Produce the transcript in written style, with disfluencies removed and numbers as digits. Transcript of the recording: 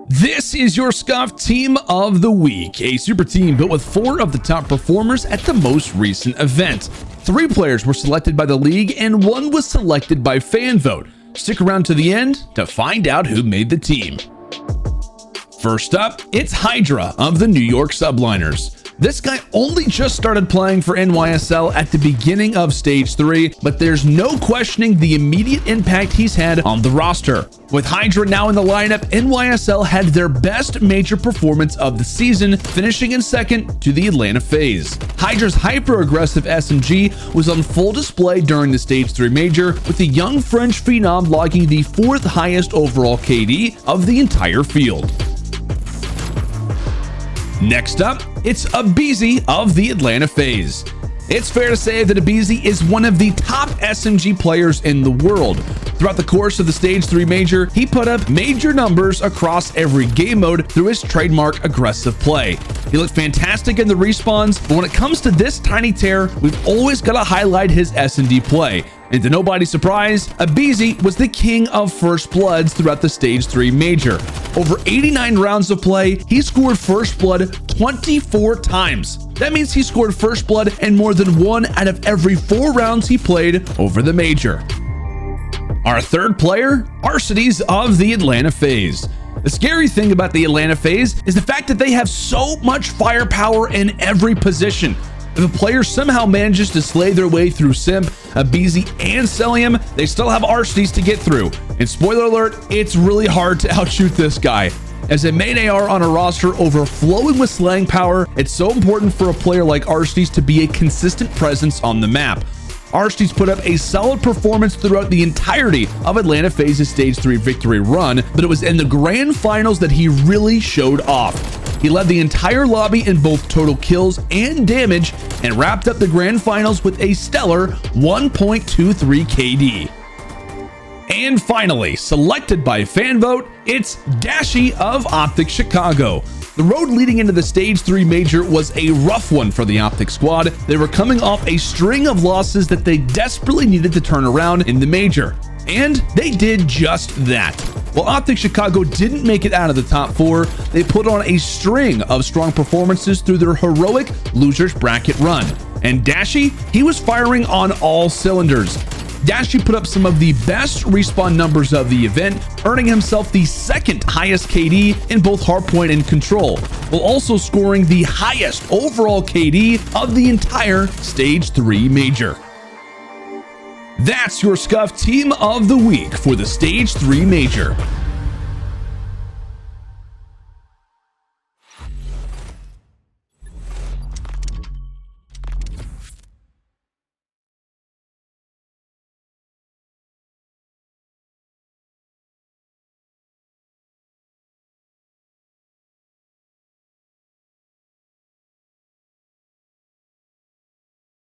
This is your SCUF Team of the Week, a super team built with 4 of the top performers at the most recent event. 3 players were selected by the league and 1 was selected by fan vote. Stick around to the end to find out who made the team. First up, it's HyDra of the New York Subliners. This guy only just started playing for NYSL at the beginning of Stage 3, but there's no questioning the immediate impact he's had on the roster. With HyDra now in the lineup, NYSL had their best major performance of the season, finishing in second to the Atlanta FaZe. HyDra's hyper-aggressive SMG was on full display during the Stage 3 major, with the young French phenom logging the 4th highest overall KD of the entire field. Next up, it's aBeZy of the Atlanta FaZe. It's fair to say that aBeZy is one of the top SMG players in the world. Throughout the course of the Stage 3 major, he put up major numbers across every game mode through his trademark aggressive play. He looked fantastic in the respawns, but when it comes to this tiny tear, we've always got to highlight his S&D play. And to nobody's surprise, aBeZy was the king of first bloods throughout the Stage 3 major. Over 89 rounds of play, he scored first blood 24 times. That means he scored first blood in more than 1 out of every 4 rounds he played over the major. Our third player, Arcitys of the Atlanta FaZe. The scary thing about the Atlanta FaZe is the fact that they have so much firepower in every position. If a player somehow manages to slay their way through Simp, aBeZy, and Cellium, they still have Arcitys to get through. And spoiler alert, it's really hard to outshoot this guy. As a main AR on a roster overflowing with slaying power, it's so important for a player like Arcitys to be a consistent presence on the map. Arcitys put up a solid performance throughout the entirety of Atlanta FaZe's Stage 3 victory run, but it was in the grand finals that he really showed off. He led the entire lobby in both total kills and damage and wrapped up the grand finals with a stellar 1.23 KD. And finally, selected by fan vote, it's Dashy of OpTic Chicago. The road leading into the Stage 3 major was a rough one for the OpTic squad. They were coming off a string of losses that they desperately needed to turn around in the major. And they did just that. While OpTic Chicago didn't make it out of the top 4, they put on a string of strong performances through their heroic losers bracket run. And Dashy, he was firing on all cylinders. Dashy put up some of the best respawn numbers of the event, earning himself the 2nd highest KD in both hardpoint and control, while also scoring the highest overall KD of the entire Stage 3 major. That's your SCUF Team of the Week for the Stage 3 major.